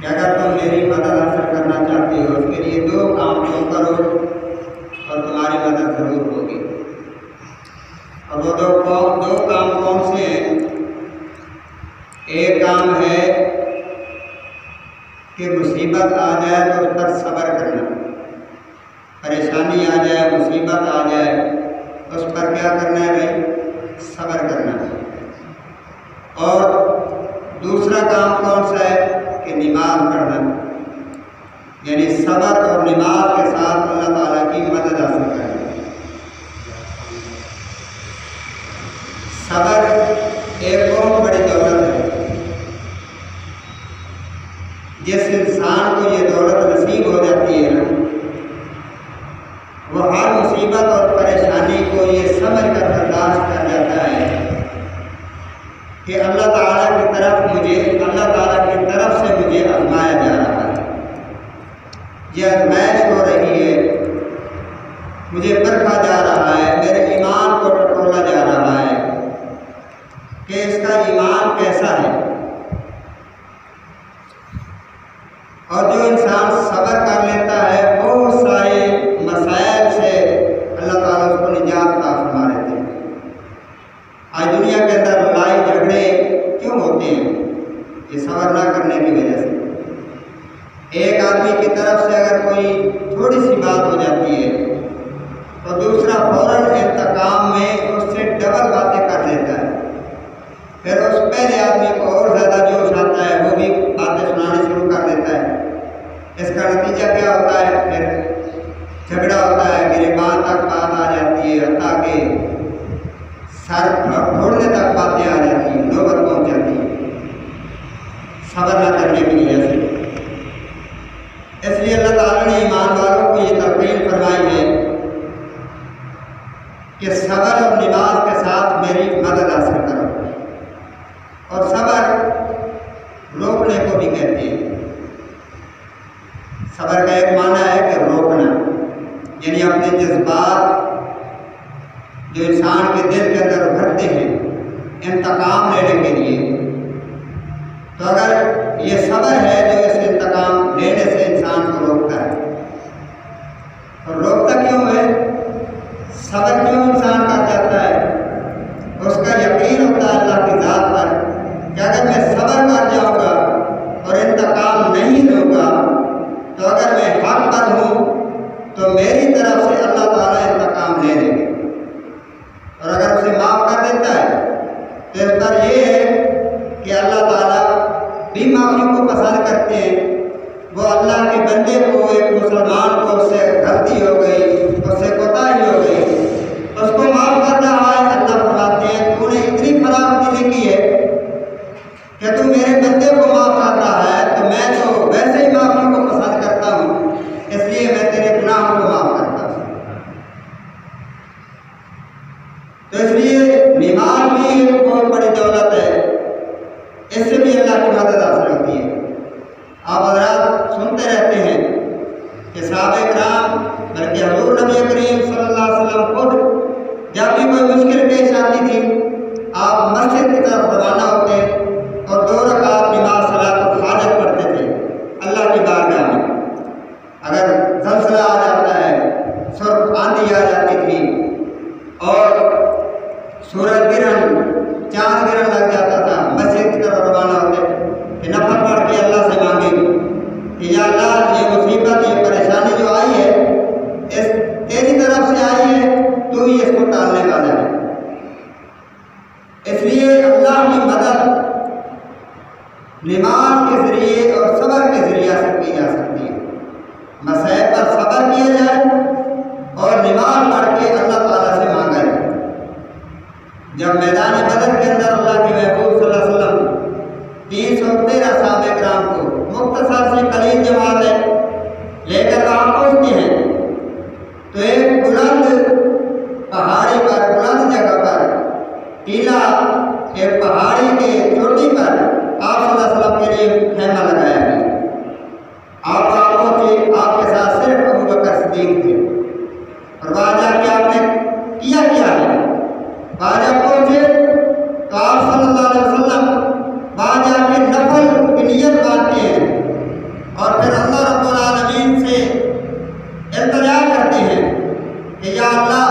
کہ اگر تم میری مدد حاصل کرنا چاہتے ہو اس کے لیے دو کام تم کرو. دو کام کون سے ہیں؟ ایک کام ہے کہ مصیبت آ جائے تو اس پر صبر کرنا، پریشانی آ جائے، مصیبت آ جائے تو اس پر کیا کرنا ہے بھائی؟ صبر کرنا ہے۔ اور دوسرا کام کون سا ہے؟ کہ نماز پڑھنا، یعنی صبر اور نماز کے ساتھ اللہ تعالیٰ کی مدد حاصل کرنا۔ صبر ایک بہت بڑی دولت ہے۔ جس انسان کو یہ دولت نصیب ہو جاتی ہے نا، وہ ہر مصیبت اور پریشانی کو یہ سمجھ کر برداشت کر جاتا ہے کہ اللہ تعالیٰ کی طرف سے مجھے آزمایا جا رہا ہے، یہ آزمائش ہو رہی ہے، مجھے پرکھا جا رہا ہے، میرے ایمان کو ٹٹولا جا رہا ہے کہ اس کا ایمان کیسا ہے۔ اور جو انسان صبر کر لیتا ہے بہت سارے مسائل سے اللہ تعالیٰ اس کو نجات عطا فرما دیتے ہیں۔ آج دنیا کے اندر لڑائی جھگڑے کیوں ہوتے ہیں؟ یہ صبر نہ کرنے کی وجہ سے۔ ایک آدمی کی طرف سے اگر کوئی تھوڑی سی بات ہو جاتی ہے تو دوسرا فوراً انتقام میں اس سے ڈبل باتیں کر دیتا ہے، پھر اس پہلے آدمی کو اور زیادہ جوش آتا ہے، وہ بھی باتیں سنانی شروع کر دیتا ہے۔ اس کا نتیجہ کیا ہوتا ہے؟ پھر جھگڑا ہوتا ہے، گریبان تک بات آ جاتی ہے، حتیٰ کہ سر پھوڑنے تک باتیں آ جاتی ہیں، نوبت پہنچ جاتی ہے صبر نہ کرنے کی وجہ سے۔ اس لیے اللہ تعالیٰ نے ایمان والوں کو یہ تلقین فرمائی ہے کہ صبر اور نماز کے ساتھ میری مدد حاصل کرو۔ اور صبر روکنے کو بھی کہتے ہیں۔ صبر کا ایک معنی ہے کہ روکنا، یعنی اپنے جذبات جو انسان کے دل کے اندر ابھرتے ہیں انتقام لینے کے لیے، تو اگر یہ صبر ہے جو اس انتقام لینے سے انسان کو روکتا ہے۔ اور روکتا کیوں ہے؟ صبر کیوں انسان کر جاتا ہے؟ اس کا یقین ہوتا ہے اللہ کی ذات پر کہ اگر میں صبر کر جاؤں گا اور انتقام نہیں لوں گا تو اگر میں حق پر ہوں تو میری طرف سے اللہ تعالیٰ انتقام لے لیں گے، اور اگر اسے معاف کر دیتا ہے تو اس پر یہ ہے کہ اللہ تعالیٰ بھی معافی کو پسند کرتے ہیں۔ وہ اللہ کے بندے کو، ایک مسلمان کو، اس سے غلطی ہو گئی، اس سے کوتاہی ہو گئی، اس کو معاف کر رہا ہے۔ اللہ فرماتے ہیں تو نے اتنی فراخ دلی کی ہے کہ تو میرے بندے کو معاف کر رہا ہے تو میں تو ویسے ہی معافی کو پسند کرتا ہوں، اس لیے میں تیرے گناہوں کو معاف کرتا ہوں۔ تو اس لیے نماز بھی ایک بہت بڑی دولت ہے، اس سے بھی اللہ کی مدد حاصل ہوتی ہے۔ آپ حضرات سنتے رہتے ہیں کہ صحابہ کرام بلکہ حضور نبی کریم صلی اللہ علیہ وسلم خود جب بھی کوئی مشکل پیش آتی تھی آپ مسجد کی طرف روانہ ہوتے اور 2 رکعت نماز صلاۃ الحاجت پڑھتے تھے اللہ کی بارگاہ میں۔ اگر زلزلہ آ جاتا ہے، سرخ آندھی آ جاتی تھی اور سورج گرہن، چاند گرہن لگ جاتا تھا، مسجد کی طرف روانہ ہوتے کہ نفل پڑھ کے اللہ سے مانگے کہ یا اللہ یہ مصیبت، یہ پریشانی جو آئی ہے اس تیری طرف سے آئی ہے، تو ہی اس کو ٹالنے والا ہے۔ اس لیے اللہ کی مدد نماز کے ذریعے اور صبر کے ذریعے سے کی جا سکتی ہے۔ مسائل پر صبر کیا جائے اور نماز پڑھ کے اللہ تعالیٰ سے مانگا جائے۔ جب میدان بدر کے اندر اللہ کے محبوب صلی اللہ علیہ وسلم 313 صحابہ کرام کو مختصر سی قلیل جماعت ہے لے کر وہاں پہنچتے ہیں تو ایک بلند پہاڑی پر، بلند جگہ پر، ٹیلا، ایک پہاڑی کے چوٹی پر آپ صلی اللہ علیہ وسلم کے لیے خیمہ لگایا گیا۔ آپ وہاں پہنچے، آپ کے ساتھ صرف ابو بکر صدیق تھے، اور وہاں جا کے آپ نے کیا ہے؟ وہاں جب پہنچے تو آپ صلی اللہ علیہ وسلم وہاں جا کے نفل کی نیت باندھتے ہیں اور پھر اللہ رب العالمین سے التجا کرتے ہیں کہ یا اللہ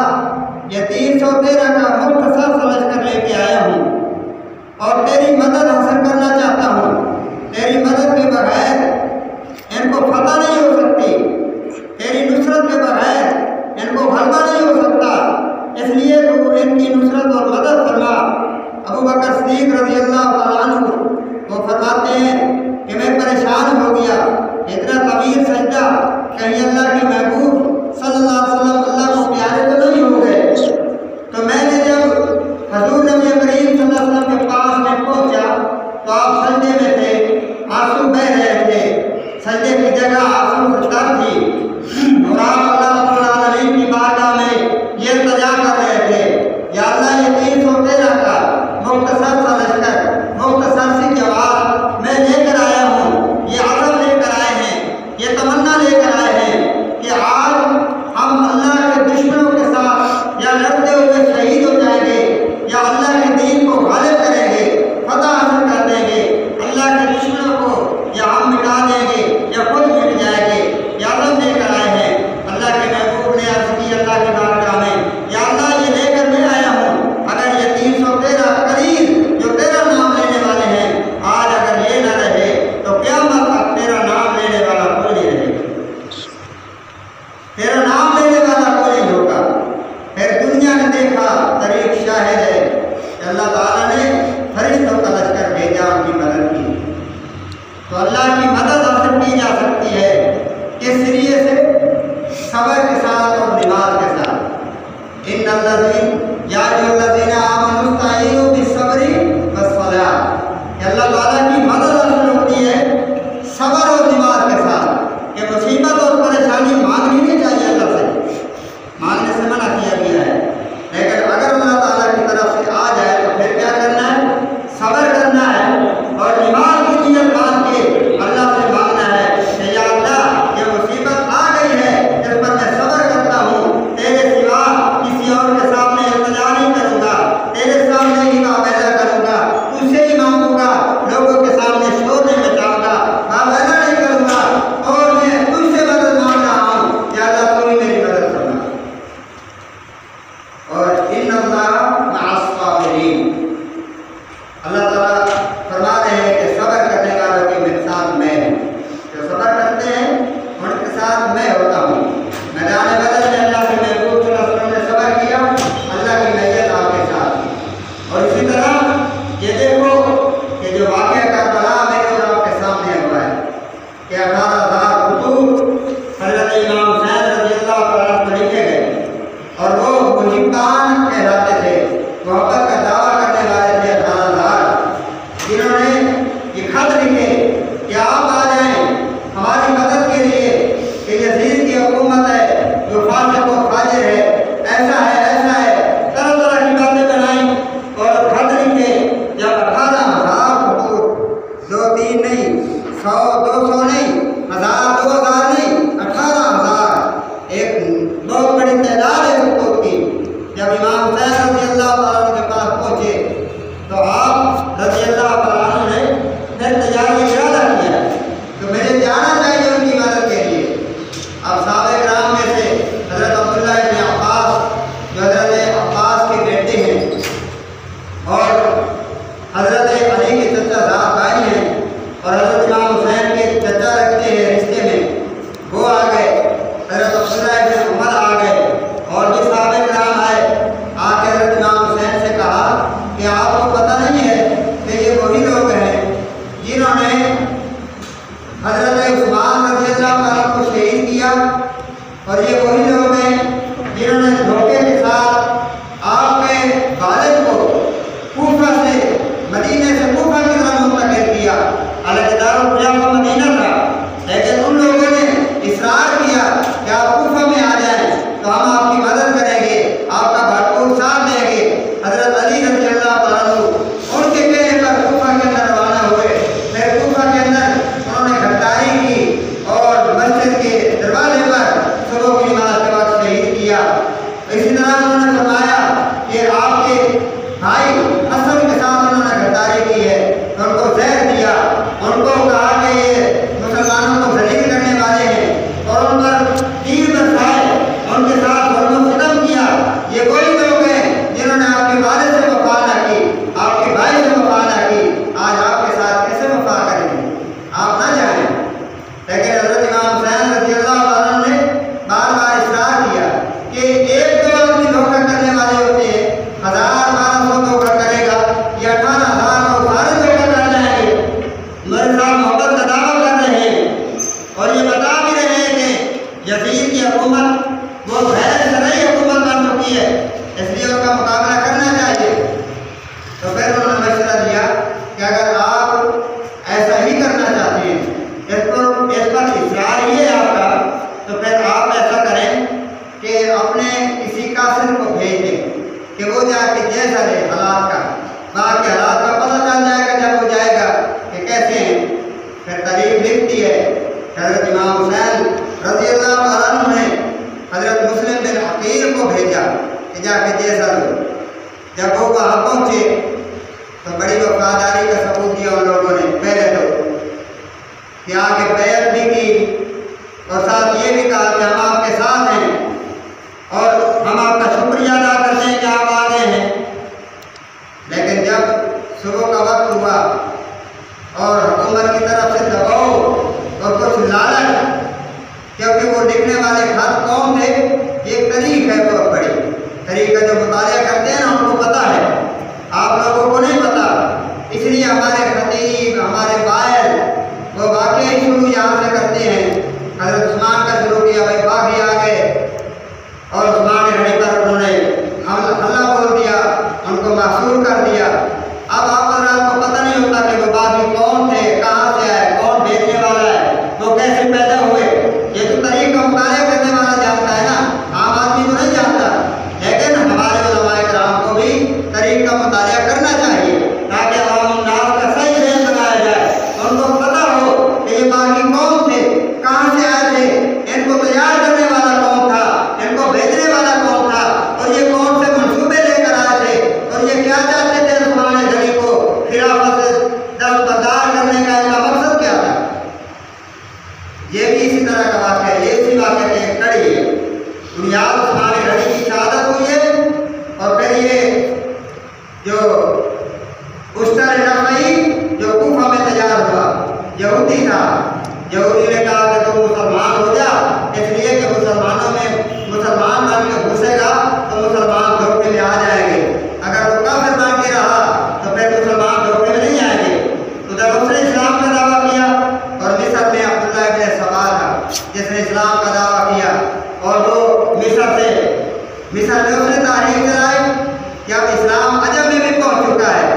یہ 313 کا مختصر سمجھ کر لے کے آیا ہوں اور تیری مدد حاصل کرنا چاہتا ہوں۔ تیری مدد کے بغیر ان کو فتح نہیں ہو سکتی، تیری نصرت کے بغیر ان کو غلبہ نہیں ہو سکتا، اس لیے تو ان کی نصرت اور مدد فرما۔ ابو بکر صدیق رضی اللہ تعالیٰ عنہ وہ فرماتے ہیں کہ میں پریشان ہو گیا، اتنا طویل سجدہ، کہیں اللہ کے محبوب صلی اللہ علیہ وسلم اللہ کو پیارے تو نہیں ہو گئے۔ تو میں نے جب حضور نبی کریم صلی اللہ علیہ وسلم کے پاس میں پہنچا تو آپ سجدے میں تھے، آنسو بہہ رہے تھے، سجدے کی جگہ آنسو سے تر تھی، اور آپ اللہ رب العالمین کی بارگاہ میں یہ التجا کر رہے تھے، یا اللہ یہ 313 کا مختصر سا لشکر، مختصر سی جواب میں لے کر آیا ہوں، یہ عزم لے کر آئے ہیں، یہ تمنا لے کر آئے ہیں کہ آج ہم اللہ کے دشمنوں کے ساتھ یا لڑتے ہوئے شہید ہو جائیں گے یا اللہ کے دین کو غالب کریں گے، فتح حاصل کر دیں گے، اللہ کے دشمنوں کو یا ہم مٹا دیں گے یا خود مٹ جائیں گے، یہ عزم لے کر آئے ہیں۔ اللہ کے محبوب نے عرض کی اللہ کی بارگاہ میں، یا اللہ یہ لے کر میں آیا ہوں، اگر یہ 313 قریب جو تیرا نام لینے والے ہیں آج اگر یہ نہ رہے تو قیامت تک تیرا نام لینے والا کوئی نہیں رہے گا، تیرا نام لینے والا کوئی نہیں ہوگا۔ پھر دنیا نے دیکھا، طریق شاہد ہے کہ اللہ تعالیٰ نے فرشتوں کا لشکر بھیجا ان کی مدد کی۔ تو اللہ کی مدد حاصل کی جا سکتی ہے کس ذریعے سے؟ صبر کے ساتھ اور نماز کے ساتھ۔ ان الذین یا ایھا الذین آمنوا استعینوا بالصبر والصلاۃ، کہ اللہ تعالیٰ کی مدد حاصل ہوتی ہے صبر اور نماز کے ساتھ، کہ مصیبت اور پریشانی مانگنی نہیں چاہیے، اللہ سے مانگنے سے منع کیا گیا ہے، لیکن اگر اللہ تعالیٰ کی طرف سے آ جائے تو پھر کیا کرنا ہے؟ صبر کرنا ہے اور نماز کی نیت باندھ کے اللہ سے مانگنا ہے کہ یا اللہ یہ مصیبت آ گئی ہے جس پر میں صبر کرتا ہوں، تیرے سوا کسی اور کے سامنے التجا نہیں کروں گا، تیرے سامنے ہی معاملہ کروں گا، تجھ سے ہی مانگوں گا، لوگوں کے سامنے شور نہیں مچاؤں گا، معاملہ نہیں کروں گا، اور میں تجھ سے مدد مانگ رہا ہوں، یا اللہ تو ہی میری مدد کرنا۔ اور ان اللہ مع الصابرین، اللہ تعالیٰ فرما رہے ہیں کہ صبر کرنے والوں کی مثال میں ہوں، جو صبر کرتے ہیں ان کے ساتھ میں ہوتا ہوں۔ میدان بدر میں اللہ کے محبوب صلی اللہ علیہ وسلم نے صبر کیا، اللہ کی معیت آپ کے ساتھ تھی۔ اور اسی طرح یہ دیکھو کہ جو واقعہ کربلا میرے اور آپ کے سامنے ہوا ہے کہ 18,000 خطوط حضرت امام حسین رضی اللہ تعالیٰ عنہ کو لکھے گئے، اور وہ محبان کہلاتے تھے، محبت کا دعویٰ کرنے والے تھے 18,000، جنہوں نے یہ خط لکھے کہ آپ آ جائیں ہماری مدد کے لیے، کہ یزید کی حکومت ہے جو فاسق و فاجر ہے، ایسا ہے ایسا ہے، طرح طرح کی باتیں بنائیں اور خط لکھے۔ جب 18,000 خطوط، 2-3 نہیں، 100-200 نہیں، 1000-2000 نہیں، 18,000، ایک بہت بڑی تعداد ہے خطوط کی۔ جب امام حسین رضی اللہ تعالیٰ عنہ کے پاس پہنچے تو آپ رضی اللہ تعالیٰ عنہ نے پھر تجارت ارادہ کیا تو مجھے جانا چاہیے ان کی مدد کے لیے۔ اب صحابہ کرام میں سے حضرت عبداللہ ابن عباس جو حضرت عباس کے بیٹے ہیں اور حضرت علی کے چچا زاد بھائی ہیں اور حضرت امام حسین کے چچا رکھتے ہیں رشتے میں، وہ آ گئے، حضرت عبداللہ ابن عمر آ گئے، اور بھی صحابہ کرام آئے، آ کے حضرت امام حسین سے کہا کہ آپ کو پتہ نہیں ہے کہ یہ وہی لوگ ہیں جنہوں نے حضرت عثمان رضی اللہ تعالیٰ کو شہید کیا، اور یہ وہی لوگ ہیں جنہوں نے دھوکے کے ساتھ آپ کے والد کو کوفہ سے، مدینہ سے کوفہ کی طرف منتقل کیا، حالانکہ دارالخلافہ مدینہ تھا، لیکن ان لوگوں نے اصرار کیا کہ آپ کوفہ میں آ جائیں تو ہم آپ کی مدد کریں گے، آپ کا بھرپور ساتھ دیں گے۔ حضرت علی رضی اللہ تعالیٰ عنہ ان کے کہنے پر کوفہ کے اندر روانہ ہوئے، پھر کوفہ کے اندر انہوں نے غداری کی اور مسجد کے دروازے پر صبح کی نماز کے وقت شہید کیا۔ اسی طرح انہوں نے فرمایا کہ آپ کے بھائی حسن کے ساتھ انہوں نے غداری کی ہے، ان کو زہر دیا، ان کو کہا کہ یہ مسلمانوں کو ذلیل کرنے والے ہیں، اور ان پر تیر برسائے، ان کے ساتھ ظلم و ستم کیا۔ یہ وہی لوگ جیسا ہے حالات کا، وہاں کے حالات کا پتہ چل جائے گا جب ہو جائے گا کہ کیسے ہیں۔ پھر تاریخ لکھتی ہے حضرت امام حسین رضی اللہ عنہ نے حضرت مسلم بن عقیل کو بھیجا کہ جا کے جیسا لو۔ جب وہ وہاں پہنچے تو بڑی وفاداری کا ثبوت دیا ان لوگوں نے، پہلے تو کہ آگے بیعت بھی کی اور ساتھ یہ بھی کہا کہ ہم آپ کے ساتھ ہیں اور ہم آپ کا شکریہ ادا کرتے ہیں کہ آپ آ گئے ہیں۔ لیکن جب صبح کا وقت ہوا اور حکومت کی طرف سے دباؤ اور کچھ لالچ، کیونکہ وہ لکھنے والے خط کون تھے، ایک تاریخ ہے بہت بڑی تاریخ کا جو مطالعہ کرتے ہیں نا ان کو پتہ ہے، آپ لوگوں کو نہیں پتہ، اس لیے ہمارے خطیب ہمارے باعث وہ واقعی شروع یہاں سے کرتے ہیں۔ حضرت عثمان کا شروع کیا، بھائی باغی آ گئے اور عثمان گھڑی پر انہوں نے حملہ بول دیا، ان کو محصور کر دیا۔ اب آپ حضرات کو پتہ نہیں ہوتا کہ وہ باغی کون تھے، کہاں سے آئے، کون بھیجنے والا ہے، وہ کیسے پیدا ہوئے۔ یہ تو تاریخ کا مطالعہ کرنے والا جانتا ہے نا، عام آدمی تو نہیں جانتا۔ لیکن ہمارے علماء کرام کو بھی تاریخ کا مطالعہ کرنا چاہیے تاکہ عوام الناس کا صحیح ذہن بنایا جائے، ان کو پتہ ہو کہ یہ باغی کون تھے، کہاں سے آئے تھے، ان کو تیار کرنے والا کون تھا، ان کو بھیجنے والا کون تھا، اور یہ کون سے منصوبے لے کر آئے تھے، اور یہ کیا چاہتے تھے عثمان غنی کو خلافت سے دستبردار کرنے کا ان کا مقصد کیا تھا۔ یہ بھی اسی طرح کا واقعہ ہے، یہ اسی واقعہ کی ایک کڑی ہے۔ بنیاد عثمان غنی کی شہادت ہوئی ہے اور پھر یہ جو اشتر نقعی جو کوفہ میں تیار ہوا، یہودی تھا، یہودی نے کہا کہ تم مسلمان ہو جا، اس لیے کہ مسلمانوں میں مسلمان بن کے گھسے گا تو مسلمان دھوکے میں آ جائیں گے، اگر وہ کافر بن کے رہا تو پھر مسلمان دھوکے میں نہیں آئیں گے۔ ادھر اس نے اسلام کا دعویٰ کیا اور مصر میں عبداللہ ابن سبا تھا جس نے اسلام کا دعویٰ کیا، اور وہ مصر میں اس نے تحریک چلائی کہ اب اسلام عجم میں بھی پہنچ چکا ہے،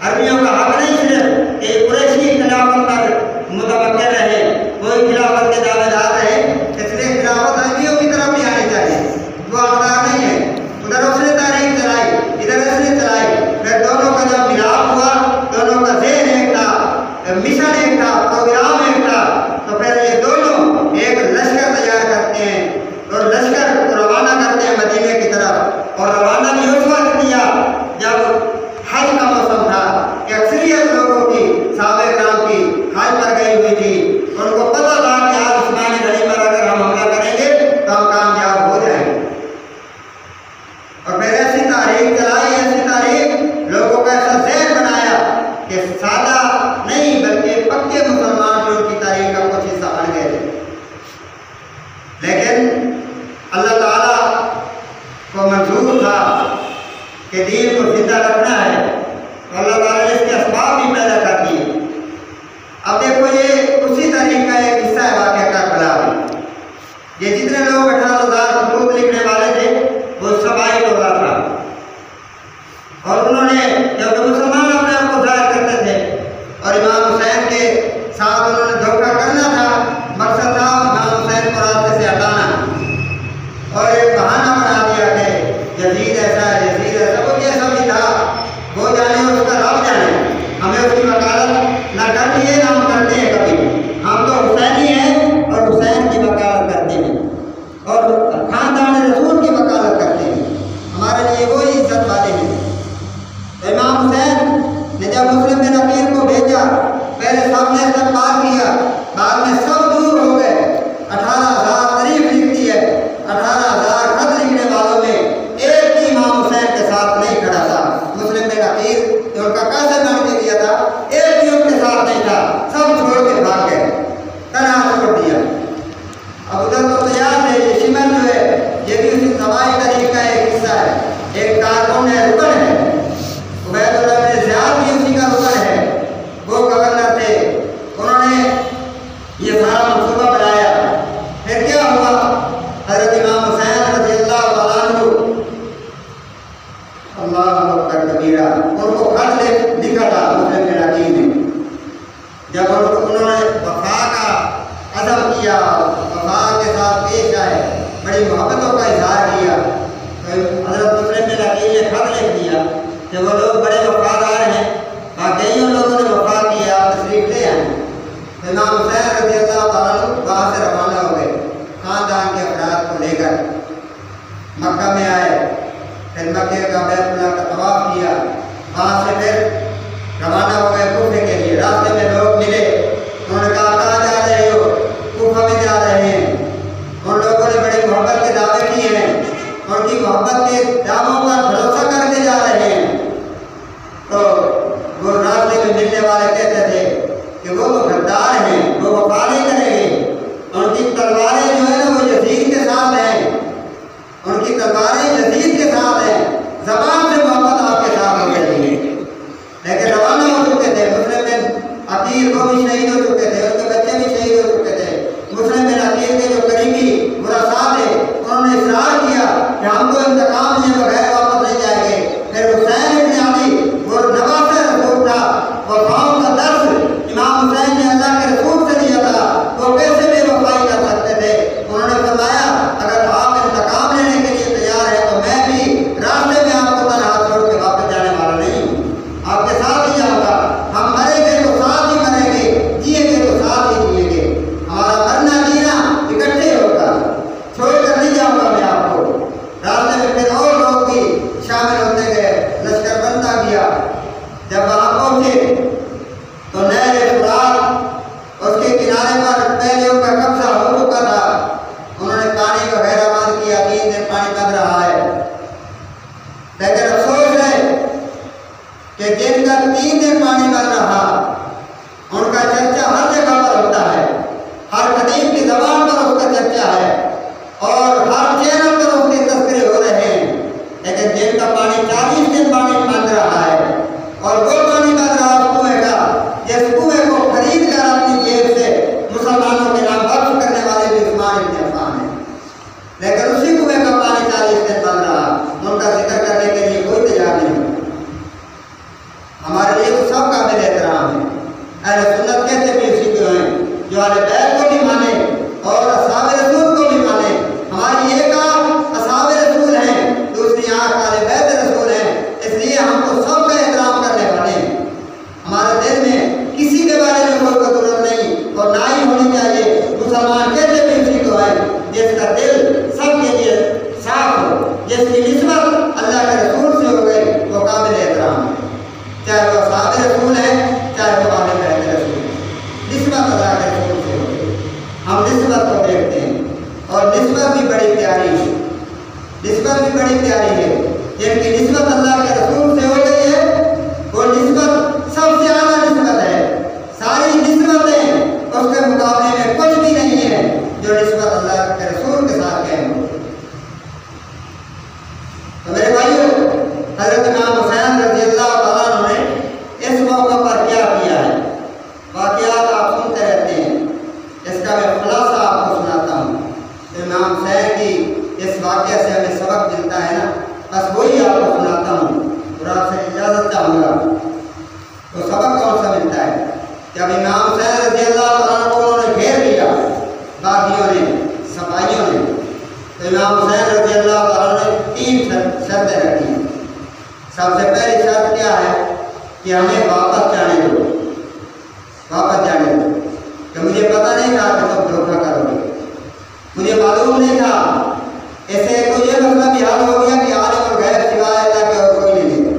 عربیوں کا حق نہیں صرف کہ قریشی خلافت پر متوقع رہے، کوئی خلافت کے دعوے دار رہے، اس لیے خلافت عربیوں کی طرف بھی آنی چاہیے، وہ حقدار نہیں ہے۔ ادھر اس نے تحریک چلائی، ادھر اس نے چلائی، پھر دونوں کا جب ملاپ ہوا، دونوں کا ذہن ایک تھا، مشن ایک تھا، پروگرام ایک تھا، تو پھر یہ دونوں ایک لشکر تیار کرتے ہیں اور لشکر کو روانہ کرتے ہیں مدینے کی طرف، اور روانہ بھی اس وقت کیا جب حج کا موسم تھا کہ اکثریت لوگوں کی صحابہ کرام کی حج پر گئی ہوئی تھی، ان کو پتہ تھا کہ آج عثمان غنی پر اگر ہم حملہ کریں گے تو ہم کامیاب ہو جائیں گے، اور پھر ایسی تاریخ چلائی، ایسی تاریخ لوگوں کا ایسا ذہن بنایا کہ سادہ نہیں بلکہ پکے مسلمان جو ان کی تاریخ کا کچھ حصہ بن گئے تھے۔ لیکن اللہ تعالیٰ کو منظور تھا کہ دین کو زندہ رکھنا ہے، اور اللہ تعالیٰ نے اس کے اسباب بھی پیدا کر دیے۔ اب دیکھو یہ اسی تاریخ کا ایک حصہ ہے واقعہ کربلا میں۔ یہ جتنے لوگ 18,000 خطوط لکھنے والے تھے وہ سبائی ٹولہ تھا، اور انہوں نے کیونکہ مسلمان اپنے آپ کو ظاہر کرتے تھے اور امام حسین کے ساتھ انہوں نے دھوکہ کرنا تھا، مقصد تھا امام حسین کو راستے سے ہٹانا، اور ایک بہانہ بنا دیا کہ یزید ایسا ہے، یزید ایسا، وہ جیسا بھی تھا وہ جانے اس کا رب جانے، ہمیں اس کی وکالت نہ کرنی ہے، نہ ہم کرتے ہیں کبھی، ہم تو حسینی ہیں اور حسین کی وکالت کرتے ہیں اور خاندان رسول کی وکالت کرتے ہیں، ہمارے لیے وہی عزت والے ہیں۔ تو امام حسین نے جب مسلم بن عقیل کو بھیجا، پہلے سب نے استقبال کیا، بعد میں سب دور ہو گئے، 18,000 تاریخ لکھتی ہے، 18,000 خط لکھنے والوں میں ایک بھی امام حسین کے ساتھ نہیں کھڑا تھا۔ مسلم بن عقیل جو ان کا قاصد بن کے گیا تھا، ایک بھی ان کے ساتھ نہیں تھا، سب چھوڑ کے بھاگ گئے، تنہا چھوڑ دیا۔ اب ادھر تو تیار ہے، یہ شمر جو ہے یہ بھی اسی سوائی تاریخ کا ایک حصہ ہے، ایک کارکن ہے، رکن ہے، عبید اللہ بن زیاد بھی اسی کا رکن ہے، وہ گورنر تھے، انہوں نے یہ سارا منصوبہ بنایا۔ پھر کیا ہوا، حضرت امام حسین رضی اللہ عنہ اللہ اکبر کبیرہ ان کو خط لکھا تھا مسلم بن عقیل نے، جب انہوں نے وفا کا عزم کیا، وفا کے ساتھ پیش آئے، بڑی محبتوں کا اظہار کیا، تو حضرت مسلم بن عقیل نے خط لکھ دیا کہ وہ لوگ بڑے وفادار ہیں، واقعی ان لوگوں نے وفا کی ہے، آپ تشریف لے آئیں۔ امام حسین رضی اللہ تعالیٰ عنہ وہاں سے روانہ ہو گئے، خاندان کے افراد کو لے کر مکہ میں آئے، پھر مکہ کا بیت اللہ کا طواف کیا، وہاں سے پھر روانہ ہو گئے کوفے کے لیے۔ راستے میں لوگ ملے، انہوں نے کہا کہاں جا رہے ہو؟ کوفہ میں جا رہے ہیں۔ ان لوگوں نے بڑی محبت کے دعوے کیے ہیں، ان کی محبت کے دعووں پر بھروسہ کر کے جا رہے ہیں۔ تو وہ راستے میں ملنے والے کہتے تھے کہ وہ غدار ہیں، وہ وفا نہیں کریں گے، ان کی تلواریں جو ہیں وہ یزید کے ساتھ ہیں، ان کی تلواریں یزید کے ساتھ ہیں، زبان سے محبت آپ کے ساتھ ہو گئی ہے، لیکن روانہ ہو چکے تھے۔ مسلم بن عقیل کو بھی شہید ہو چکے تھے، ان کے بچے بھی شہید ہو چکے تھے۔ مسلم بن عقیل کے جو قریبی مراسات تھے انہوں نے اصرار کیا کہ ہم کو انتقام لیے بغیر واپس نہیں جائیں گے۔ پھر حسین ابن علی وہ نواز رسول تھا، وفاؤں کا درس امام حسین نے اللہ کے رسول سے لیا تھا، وہ کیسے بے وفائی کر سکتے تھے؟ انہوں نے فرمایا اگر آپ انتقام لینے کے لیے تیار ہیں تو میں بھی راستے میں آپ کو تنہا چھوڑ کے واپس جانے والا نہیں ہوں، آپ کے ساتھ ہی جاؤں گا، ہم مریں گے تو ساتھ ہی مریں گے، جیئیں گے تو ساتھ ہی جیئیں گے، ہمارا مرنا جینا اکٹھے ہوگا، چھوڑ کر نہیں جاؤں گا میں آپ کو۔ راستے میں پھر اور لوگ بھی شامل ہوتے گئے، لشکر بنتا گیا۔ جب وہاں پہنچے تو نہر فرات اس کے کنارے پر پہلے ان کا قبضہ ہو چکا تھا، انہوں نے پانی وغیرہ بند کیا، 3 دن پانی بند رہا ہے، لیکن افسوس ہے کہ جن کا 3 دن پانی بند رہا ان کا چرچا ہر جگہ پر ہوتا ہے، ہر خطیب کی زبان پر اس کا چرچا ہے اور ہر چینل پر اس کے تذکرے ہو رہے ہیں، لیکن جن کا پانی 40 دن پانی بند رہا ہے اور وہ پانی بند رہا اس کنویں کا جس کنویں کو خرید کر اپنی جیب سے مسلمانوں کے نام وقف کرنے والے بھی عثمان بن عفان ہیں، لیکن اسی کنویں کا پانی 40 دن بند رہا، ان کا ذکر کرنے کے لیے کوئی تیار نہیں۔ ہمارے لیے تو سب قابل احترام ہے، اہل سنت کہتے بھی اسی کو ہیں جو اہل بیت کو بھی مانے اور اصحاب رسول کو بھی مانے۔ ہماری ایک آنکھ اصحاب رسول ہیں، دوسری آنکھ اہل بیت رسول ہیں، اس لیے ہم کو سب کا احترام کرنے والے ہیں۔ ہمارے دل میں کسی کے بارے میں کوئی قدرت نہیں اور نہ ہی ہونی چاہیے۔ مسلمان کہتے بھی اسی کو ہیں جس کا دل سب کے لیے صاف ہو، جس کی نسبت اللہ کے رسول سے ہو گئی، وہ قابل احترام ہے، چاہے وہ اصحاب رسول ہیں چاہے وہ اہل بیت رسول ہیں، نسبت اللہ کے رسول سے ہو گئی۔ ہم نسبت کو دیکھتے ہیں اور نسبت بھی بڑی پیاری ہے، نسبت بھی بڑی پیاری ہے، جن کی نسبت اللہ کے رسول سے ہو گئی ہے وہ نسبت سب سے اعلیٰ نسبت ہے، ساری نسبتیں اس کے مقابلے میں کچھ بھی نہیں ہے جو نسبت اللہ کے رسول کے ساتھ قائم ہو۔ تو میرے بھائیو، حضرت امام حسین رضی اللہ تعالیٰ عنہ نے اس موقع پر کیا کیا ہے، واقعات آپ سنتے رہتے ہیں، اس کا میں خلاصہ آپ کو سناتا ہوں۔ امام حسین کی اس واقعہ سے ہمیں سبق ملتا ہے نا، بس وہی آپ کو سناتا ہوں اور آپ سے اجازت چاہوں گا۔ تو سبق کون سا ملتا ہے؟ جب امام حسین رضی اللہ تعالیٰ عنہ کو انہوں نے گھیر لیا باغیوں نے، سپاہیوں نے، تو امام حسین رضی اللہ تعالیٰ نے 3 شرطیں رکھی۔ سب سے پہلی شرط کیا ہے کہ ہمیں واپس جانے دو، واپس جانے دو، کہ مجھے پتہ نہیں تھا کہ تم دھوکہ کرو گے، مجھے معلوم نہیں تھا۔ ایسے تو یہ مسئلہ بھی حل ہو گیا کہ عالم اور غیب سوائے اللہ کے اور کوئی نہیں ہے۔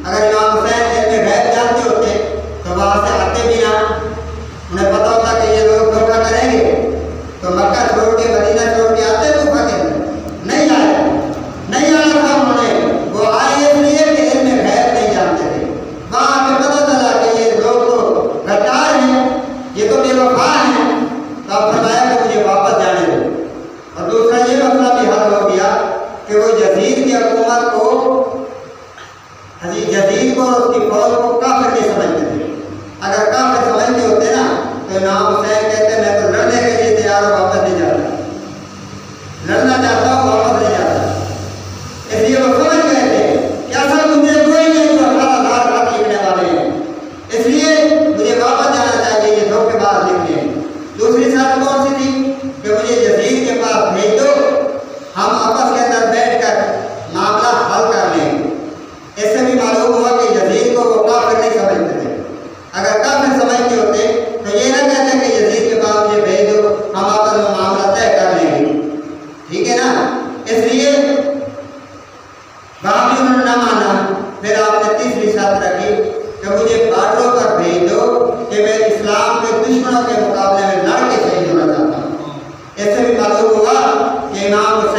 اگر امام حسین علم غیب جانتے ہوتے تو وہاں سے آتے بھی نہ، انہیں پتہ ہوتا کہ یہ لوگ دھوکہ کریں گے تو مکہ چھوڑ کے مدینہ چھوڑ کے آتے دھوکہ کے اندر نہیں آئے، نہیں آیا تھا انہوں نے، وہ آئے اس لیے کہ علم غیب نہیں جانتے تھے۔ وہاں پہ پتہ چلا کہ یہ لوگ تو غدار ہیں، یہ تو بے وفا ہیں، تو آپ فرمایا کہ مجھے واپس جانے دو۔ اور دوسرا یہ مسئلہ بھی حل ہو گیا کہ وہ یزید کی حکومت کو، یزید کو اور اس کی فوج کو کافر نہیں سمجھتے تھے۔ اگر کافر سمجھتے ہوتے نا تو امام حسین کہتے میں تو لڑنے کے لیے تیار ہوں، واپس نہیں جاتا، لڑنا چاہتا ہوں، واپس نہیں جاتا۔ اس لیے وہ سمجھ گئے تھے کہ اصل مجھے کوئی نہیں جو 18,000 خط لکھنے والے ہیں، اس لیے مجھے واپس جانا چاہیے، یہ دھوکے باز لکھنے ہیں۔ دوسری شرط کون سی تھی کہ مجھے یزید کے پاس بھیج دو، ہم آپس کے اندر بیٹھ کر معاملہ حل کر لیں۔ اس سے بھی معلوم ہوا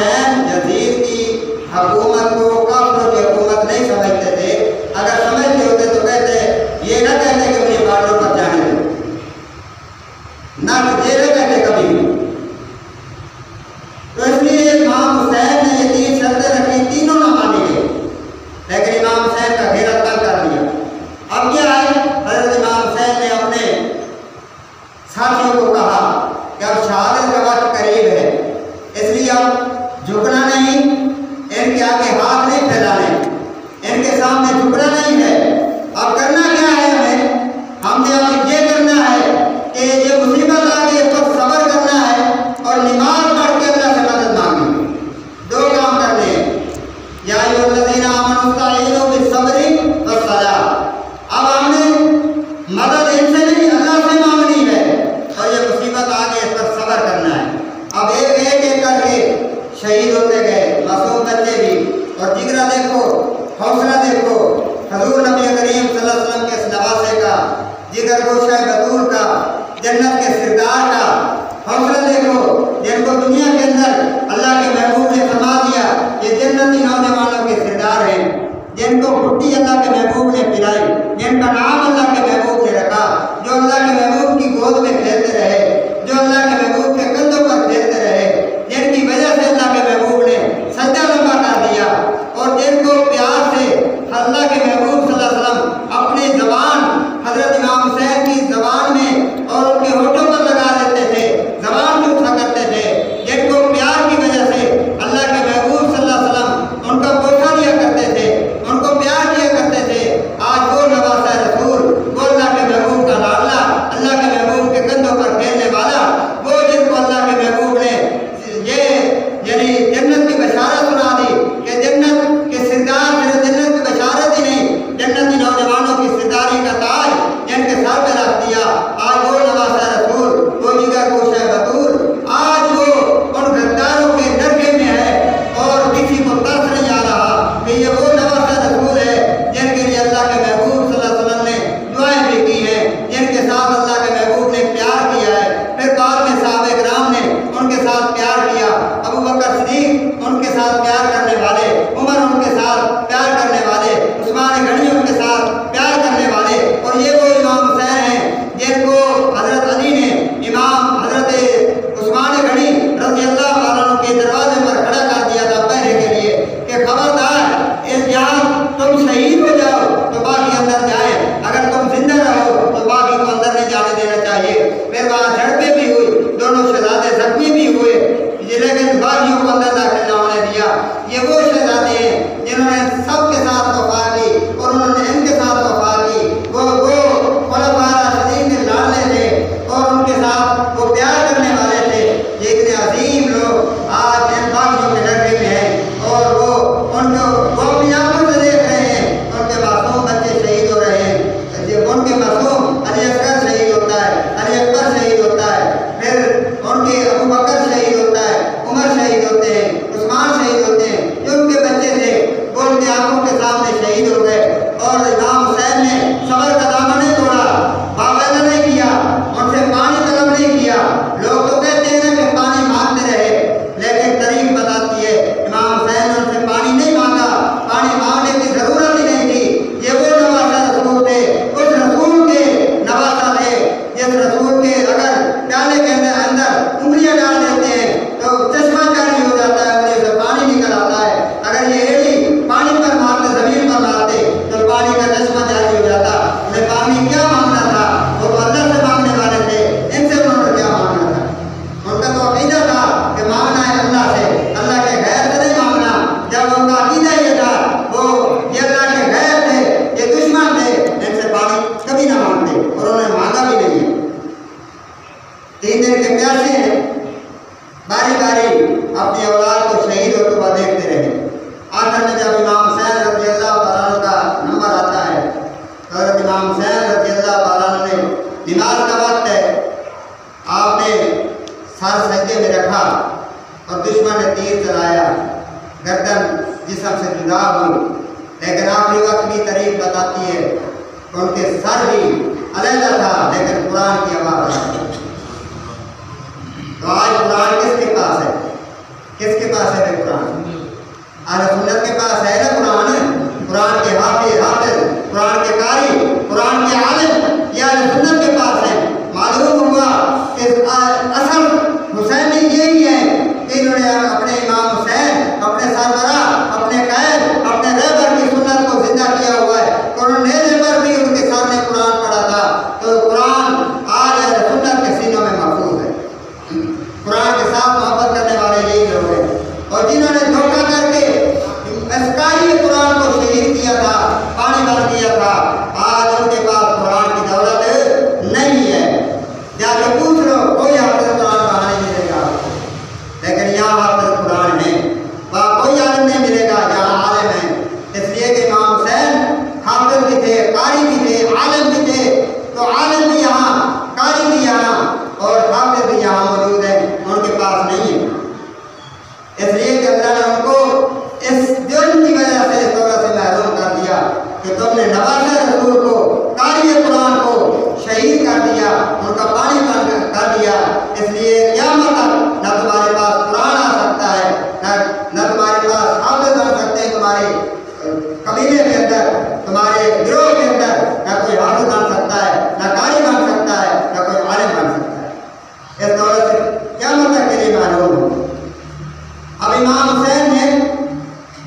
حسین یزید کی حکومت کو کافروں کی حکومت نہیں سمجھتے تھے. اگر سمجھتے ہوتے تو کہتے یہ نہ کہتے کہ مجھے بارڈر پر جانے دو، نہ یہ نہ کہتے کبھی بھی. تو اس لیے امام حسین نے یہ 3 شرطیں رکھی، تینوں نہ مانی گئی، لیکن امام حسین کا گھیرا تنگ کر دیا. اب کیا ہے، حضرت امام حسین نے اپنے ساتھیوں کو کہا کہ اب شہادت کا وقت قریب ہے، اس لیے اب جھکنا نہیں، ان کے آگے ہاتھ نہیں پھیلانے، ان کے سامنے جھکنا نہیں ہے. اب کرنا کیا ہے، ہم نے اب یہ کرنا ہے کہ یہ مصیبت آ گئی، اس پر صبر کرنا ہے اور نماز پڑھ کے اللہ سے مدد مانگی. 2 کام کرنے ہیں، یا ایھا الذین آمنوا استعینوا بالصبر والصلاۃ. اب ہم نے مدد ان سے نہیں اللہ سے مانگنی ہے، اور یہ مصیبت آ گئی، اس پر صبر کرنا ہے. اب ایک ایک کر کے شہید ہوتے گئے، معصوم بچے بھی. اور جگرا دیکھو، حوصلہ دیکھو، حضور نبی کریم صلی اللہ علیہ وسلم کے اس نواسے کا، جگر گوشہ بطول کا، جنت کے سردار کا حوصلہ دیکھو، جن کو دنیا کے اندر اللہ کے محبوب نے فرما دیا یہ جنتی نوجوانوں کے سردار ہیں، جن کو گھٹی اللہ کے محبوب نے پلائی، جن کا نام اللہ کے محبوب نے رکھا، جو اللہ کے محبوب کی گود میں کھیلتے رہے، جو اللہ کے محبوب کے کندھوں پر کھیلتے رہے، جن کی وجہ سے اللہ کے محبوب نے سجدہ لمبا کر دیا، اور جن کو پیار سے اللہ کے محبوب صلی اللہ علیہ وسلم اپنی زبان حضرت امام حسین کی زبان میں اور ان کے ہونٹوں پر لگا دیتے تھے، زبان چوسا کرتے تھے، جن کو پیار کی وجہ سے اللہ کے محبوب صلی اللہ علیہ وسلم ان کا بوسہ دیا کرتے تھے، ان کو پیار کیا کرتے تھے. آج وہ نواسہ رسول، وہ اللہ کے محبوب کا لاڈلا، اللہ کے محبوب کے کندھوں پر کھیلنے والا، وہ جن کو اللہ کے محبوب نے یہ یعنی جنت کی بشارت سنا دی کہ جنت کے سردار صرف جنت کی بشارت ہی نہیں، جنتی نوجوانوں کی سرداری کا تاج جن کے سر پہ رکھ دیا. آج وہ نواسہ رسول، وہ جگر گوشہ بطول، آج وہ ان غداروں کے نرگے میں ہے، اور کسی کو ترس نہیں آ رہا کہ یہ وہ نواسہ رسول ہے جن کے لیے اللہ کے محبوب صلی اللہ علیہ وسلم نے دعائیں بھی کی ہیں، جن کے ساتھ اللہ کے محبوب نے پیار کیا ہے. پھر بعد میں صحابہ کرام نے ان کے ساتھ پیار کیا، ابو بکر صدیق ان کے ساتھ پیار کرنے والے، عمر ان کے ساتھ پیار کرنے والے، عثمان غنی ان کے ساتھ پیار کرنے والے. اور یہ وہ امام حسین ہیں جن کو حضرت علی نے امام حضرت عثمان غنی رضی اللہ عنہ کے دروازے پر کھڑا کر دیا تھا پہرے کے لیے کہ خبردار اس جہاں تم شہید ہو جاؤ تو باقی اندر جائیں، اگر تم زندہ رہو تو باقی کو اندر نہیں جانے دینا چاہیے. پھر وہاں جھڑپیں بھی ہوئی، دونوں شہزادے زخمی بھی ہوئے، لیکن باغیوں کو اندر داخل نہ ہونے دیا. یہ وہ شہزادے ہیں جنہوں نے سب کے ساتھ وفا کی، اور انہوں نے ان کے ساتھ وفا کی. وہ خلفاء راشدین کے لاڈلے تھے، اور ان کے ساتھ وہ پیار کرنے والے تھے. یہ اتنے عظیم لوگ آج ان باغیوں کے ڈرے میں ہیں، اور وہ ان کو وہ اپنی آنکھوں سے دیکھ رہے ہیں، ان کے معصوم بچے شہید ہو رہے ہیں. ان کے معصوم علی اصغر شہید ہوتا ہے، علی اکبر شہید ہوتا ہے، پھر ان کے ابو بکر شہید ہوتا ہے، عمر شہید ہوتے ہیں، عثمان شہید ہوتے ہیں. جو ان کے بچے تھے وہ ان کی آنکھوں کے سامنے شہید ہو گئے. اور امام حسین نے صبر کا دامن نہیں توڑا، باویلا نہیں کیا، ان سے پانی طلب نہیں کیا. لوگ تو کہتے ہیں کہ پانی مانگتے رہے، لیکن تاریخ بتاتی ہے امام حسین نے ان سے پانی نہیں مانگا، پانی مانگنے کی ضرورت ہی نہیں تھی. یہ وہ نواسہ رسول تھے، اس رسول کے نواسہ تھے جس رسول کے اگر پیالے کے اندر انگلیاں ڈال دیتے ہیں تو چشمہ جاری ہو جاتا ہے، انگلیوں سے پانی نکل آتا ہے. اگر یہ ایڑی پانی پر مارتے، زمین پر مارتے تو پانی کا چشمہ جاری ہو جاتا. انہیں پانی کیا مانگنا تھا، وہ تو اللہ سے مانگنے والے تھے، ان سے انہوں نے کیا مانگنا تھا. ان کا تو عقیدہ تھا کہ مانگنا ہے اللہ سے، اللہ کے غیر سے نہیں مانگنا. جب ان کا عقیدہ یہ تھا، وہ یہ اللہ کے غیر تھے، یہ دشمن تھے، ان سے پانی کبھی نہ مانگتے، اور انہوں نے مانگا بھی نہیں. 3 دن کے پیاسے ہیں، باری باری اپنی اولاد کو شہید ہوتے ہوا دیکھتے رہے. آخر میں جب امام حسین رضی اللہ تعالیٰ عنہ کا نمبر آتا ہے تو حضرت امام حسین رضی اللہ تعالیٰ عنہ نے نماز کا وقت ہے، آپ نے سر سجدے میں رکھا اور دشمن نے تیر چلایا، گردن جسم سے جدا ہوئی. لیکن آخری وقت بھی تاریخ بتاتی ہے کہ ان کے سر بھی علیحدہ تھا، لیکن قرآن کی آواز آئی. تو آج قرآن کس کے پاس ہے؟ کس کے پاس ہے قرآن؟ اہل سنت کے پاس ہے نا قرآن. قرآن کے حافظ قرآن کے قاری قرآن کے عالم یہ اہل سنت کے پاس ہے. معلوم ہوا کہ اصل حسینی یہی ہے کہ انہوں نے اپنے امام حسین اپنے سربراہ اپنے قائد اپنے رہبر کی سنت کو زندہ کیا ہوا ہے. انہوں نے پر بھی ان کے سامنے قرآن پڑھا تھا. تو قرآن آج اہل سنت کے سینوں میں محفوظ ہے. قرآن کے ساتھ محبت کرنے والے یہی لوگ ہیں. اور جنہوں نے دھوکہ کر کے اسکاری قرآن کو شہید کیا تھا پانی بن دیا تھا آج ان کے پاس قرآن کی دولت نہیں ہے. جا کے پوچھ لو کوئی حافظ قرآن کہاں نہیں ملے گا. لیکن یہاں حافظ قرآن ہے وہاں کوئی عالم نہیں ملے گا جہاں عالم ہے. اس لیے کہ امام حسین حافظ بھی تھے قاری بھی تھے عالم بھی تھے. تو عالم بھی یہاں قاری بھی یہاں اور حافظ بھی یہاں موجود ہیں ان کے پاس نہیں ہے. اس لیے کہ اللہ نے ان کو اس جرم کی وجہ سے اس طرح سے محروم کر دیا کہ تم نے نواز رسول کو قاری قرآن کو شہید کر دیا ان کا پانی بند کر دیا. اس لیے قیامت تک نہ تمہارے پاس قرآن آ سکتا ہے نہ تمہارے پاس حافظ بن سکتے ہیں. تمہارے قبیلے کے اندر تمہارے گروہ کے اندر نہ کوئی حافظ بن سکتا ہے نہ قاری بن سکتا ہے نہ کوئی عالم بن سکتا ہے. اس دولت سے قیامت تک کے لیے محروم ہو. اب امام حسین نے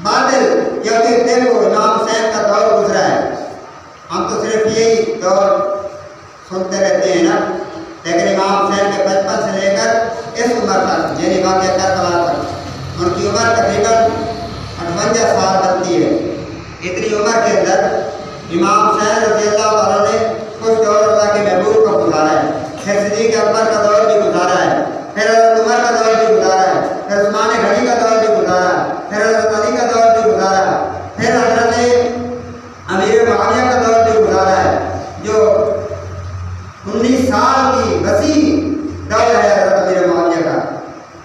باطل کیونکہ دیکھو امام حسین کا دور گزرا ہے. ہم تو صرف یہی دور سنتے رہتے ہیں نا. لیکن امام حسین کے بچپن سے لے کر اس عمر تک یعنی واقعہ کربلا تک ان کی عمر تقریباً 58 سال بنتی ہے. اتنی عمر کے اندر امام حسین رضی اللہ عنہ نے کچھ دور اللہ کے محبوب کو گزارا ہے. پھر صدیق اکبر کا دور بھی گزارا ہے. پھر حضرت عمر کا دور بھی گزارا ہے. پھر عثمان غنی کا دور بھی گزارا ہے. پھر حضرت علی کا دور بھی گزارا ہے. پھر حضرت امیر معاویہ کا دور بھی گزارا ہے جو 19 سال کی وسیع دور ہے حضرت امیر معاویہ کا.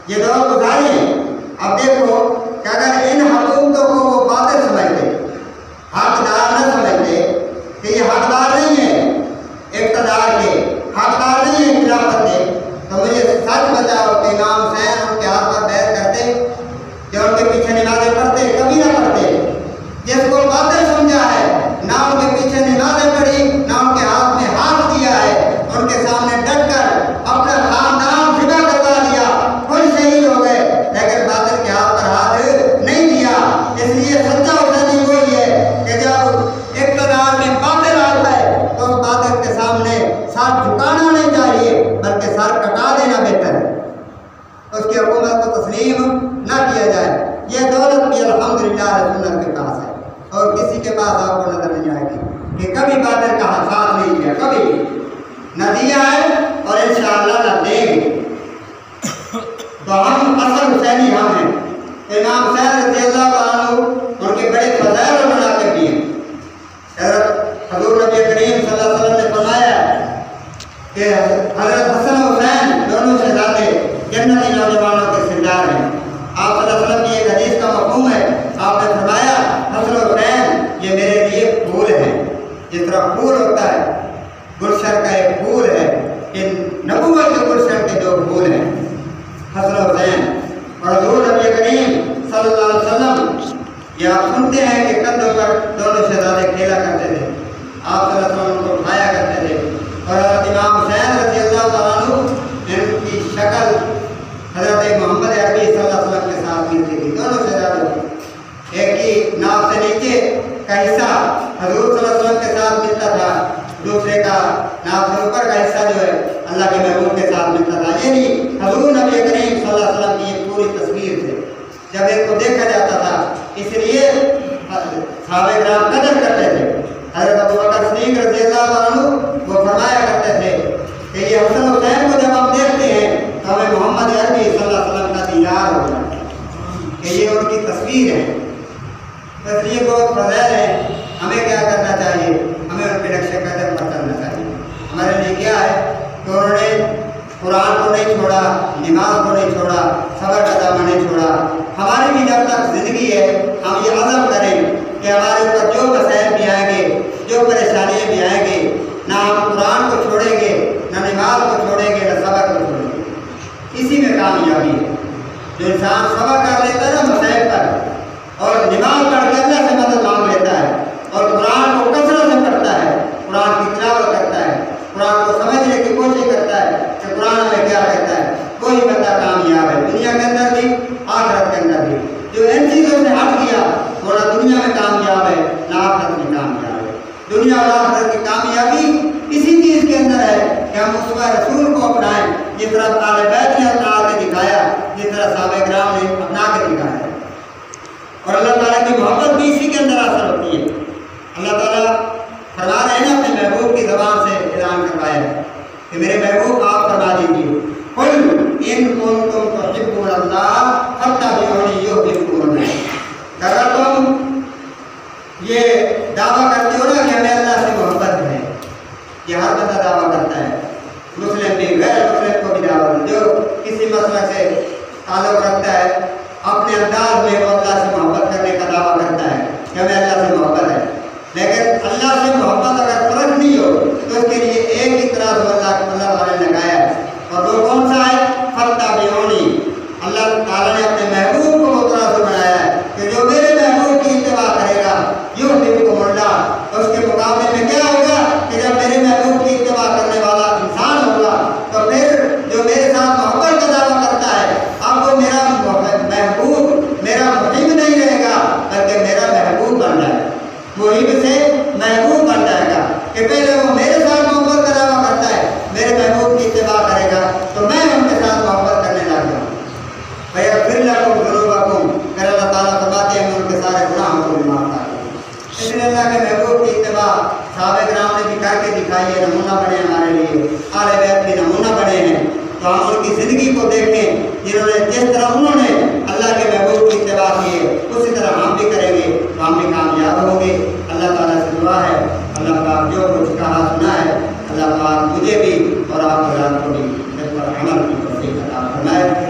یہ دور گزارے ہیں. اب دیکھو کہ اگر ان حکومتوں کو وہ باطل سمجھتے حقدار نہ سمجھتے کہ یہ حقدار نہیں ہے اقتدار کے حقدار نہیں ہے خلافت کے تو مجھے سچ بتاؤ کہ امام حسین ان کے ہاتھ پر بیعت کرتے جو ان کے پیچھے نمازیں پڑھتے کبھی نہ پڑھتے. جس کو باطل سمجھا ہے نہ ان کے پیچھے نمازیں پڑھی نہ ان کے ہاتھ میں ہاتھ دیا ہے. ان کے سامنے ڈٹ کر اپنا خاندان فدا کروا دیا خود شہید ہو گئے لیکن باطل کے ہاتھ پر ہاتھ نہیں دیا. اس لیے سچا حسینی وہی ہے کہ جب اقتدار میں باطل آتا ہے تو اس باطل کے سامنے سر جھکانا نہیں چاہیے بلکہ سر کٹا دینا بہتر ہے. اس کی حکومت کو تسلیم نہ کیا جائے. یہ دولت بھی الحمدللہ سنت کے پاس ہے اور کسی کے پاس آپ کو نظر نہیں آئے گی کہ کبھی باطل کا ساتھ نہیں دیا کبھی نہ دیا ہے اور انشاءاللہ نہ دیں گے. تو ہم اصل حسینی ہم ہیں. امام حسین رضی اللہ عنہ ان کے بڑے فضائل اور مناقب بھی ہیں. حضور نبی کریم صلی اللہ علیہ وسلم نے فرمایا کہ حضرت حسن و حسین دونوں شہزادے جنتی نوجوانوں کے سردار ہیں. آپ صلی اللہ علیہ وسلم کی ایک حدیث کا مفہوم ہے. آپ نے فرمایا حسن و حسین یہ میرے لیے پھول ہیں. جس طرح پھول ہوتا ہے گلشن کا ایک پھول ہے کہ نبوت کے گلشن کے دو پھول ہیں حسن و حسین. اور حضور نبی کریم صلی اللہ علیہ وسلم یہ آپ سنتے ہیں کہ کندھوں پر دونوں شہزادے کھیلا کرتے تھے. آپ صلی اللہ علیہ وسلم ان کو اٹھایا کرتے تھے. اور حضرت امام حسین رضی اللہ عنہ ان کی شکل حضرت محمد عربی صلی اللہ علیہ وسلم کے ساتھ ملتی تھی. دونوں شہزادوں کی ایک کی ناف سے نیچے کا حصہ حضور صلی اللہ علیہ وسلم کے ساتھ ملتا تھا دوسرے کا ناف سے اوپر کا حصہ جو ہے اللہ کے محبوب کے ساتھ ملتا تھا. یعنی حضور نبی کریم صلی اللہ علیہ وسلم کی ایک پوری تصویر تھی. جب ایک کو دیکھا جاتا تھا اس لیے صحابہ کرام قدر کرتے تھے. حضرت ابوبکر صدیق رضی اللہ عنہ وہ فرمایا کرتے تھے کہ یہ حسن حسین کو جب ہم دیکھتے ہیں تو ہمیں محمد عربی صلی اللہ علیہ وسلم کا دیدار ہو جاتا ہے کہ یہ ان کی تصویر ہے. اس لیے بہت فضائل ہے. ہمیں کیا کرنا چاہیے؟ ہمیں ان کے نقش قدم پر چلنا چاہیے. ہمارے لیے کیا ہے کہ انہوں نے قرآن کو نہیں چھوڑا نماز کو نہیں چھوڑا صبر کا دامن نہیں چھوڑا. ہماری بھی جب تک زندگی ہے ہم یہ عزم کریں کہ ہمارے اوپر جو مسائل بھی آئیں گے جو پریشانیاں بھی آئیں گے نہ ہم قرآن کو چھوڑیں گے نہ نماز کو چھوڑیں گے نہ صبر کو چھوڑیں گے. اسی میں کامیابی ہے. جو انسان صبر کر لیتا ہے نا مصائب پر اور نماز پڑھ کے اللہ سے مدد مانگ لیتا ہے اور قرآن کو کثرت سے پڑھتا ہے، قرآن کی تلاوت کرتا ہے، قرآن کو سمجھنے کی کوشش کرتا ہے کہ قرآن میں کیا کہتا ہے، کوئی بندہ کامیاب ہے دنیا کے اندر بھی آخرت کے اندر بھی۔ جو ان چیزوں سے ہٹ گیا وہ نہ دنیا میں کامیاب ہے نہ آخرت میں کامیاب ہے۔ دنیا اور آخرت کی کامیابی اسی چیز کے اندر ہے کہ ہم اسوہ رسول کو اپنائیں، جس طرح اہل بیت نے اپنا کے دکھایا، جس طرح صحابہ کرام نے اپنا کے دکھایا، اور اللہ تعالیٰ کی محبت بھی اسی کے اندر حاصل ہوتی ہے۔ اللہ تعالیٰ فرما رہے ہیں اپنے محبوب کی زبان سے اعلان کروایا ہے کہ میرے محبوب آپ فرما دیجیے قل ان کنتم تحبون اللہ فاتبعونی یحببکم اللہ۔ اگر تم یہ دعویٰ کرتے ہو نا کہ ہمیں اللہ سے محبت ہے، یہ ہر بندہ دعویٰ کرتا ہے، مسلم بھی غیر مسلم کو بھی دعویٰ، جو کسی مسئلہ سے تعلق رکھتا ہے اپنے انداز میں وہ اللہ سے محبت کرنے کا دعویٰ کرتا ہے کہ ہمیں اللہ سے محبت ہے، لیکن اللہ سے محبت اگر پرکھ نہیں ہو تو اس کے لیے ایک ہی طرح اللہ تعالیٰ نے لگایا ہے، اور وہ کون سا ہے؟ فاتبعونی۔ اللہ تعالیٰ نے اپنے محبوب کو وہ طرح سے بنایا ہے کہ جو میرے محبوب کی اتباع کرے گا یحببکم اللہ، اس کے مقابلے میں کیا ہوگا کہ جب میرے محبوب کی اتباع کرنے والا انسان ہوگا تو پھر جو میرے ساتھ محبت کا دعویٰ کرتا ہے اب وہ میرا محبوب میرا محب نہیں رہے گا بلکہ میرا محبوب بن جائے گا، محب سے محبوب بن جائے گا کہ پہلے وہ میرے ساتھ محبت کا دعویٰ کرتا ہے، میرے محبوب کی اتباع کرے گا تو میں ان کے ساتھ محبت کرنے لگ جاؤں۔ فَيَغْفِرْ لَكُمْ ذُنُوبَكُمْ، پھر اللہ تعالیٰ فرماتے ہیں میں ان کے سارے گناہوں کو بھی معاف کر دوں۔ اس لیے اللہ کے محبوب کی اتباع صحابہ کرام نے بھی کر کے دکھائی ہے، نمونہ بنے ہمارے لیے، اہل بیت بھی نمونہ بنے ہیں، تو ہم ان کی زندگی کو دیکھیں جنہوں نے جس طرح انہوں نے اللہ کے محبوب کی اتباع کی ہے اسی طرح ہم بھی کریں گے تو ہم بھی کامیاب ہوں گے۔ اللہ تعالیٰ سے دعا ہے اللہ پاک جو کچھ کہا سنا ہے اللہ پاک مجھے بھی اور آپ حضرات کو بھی اس پر عمل کی توفیق عطا فرمائے۔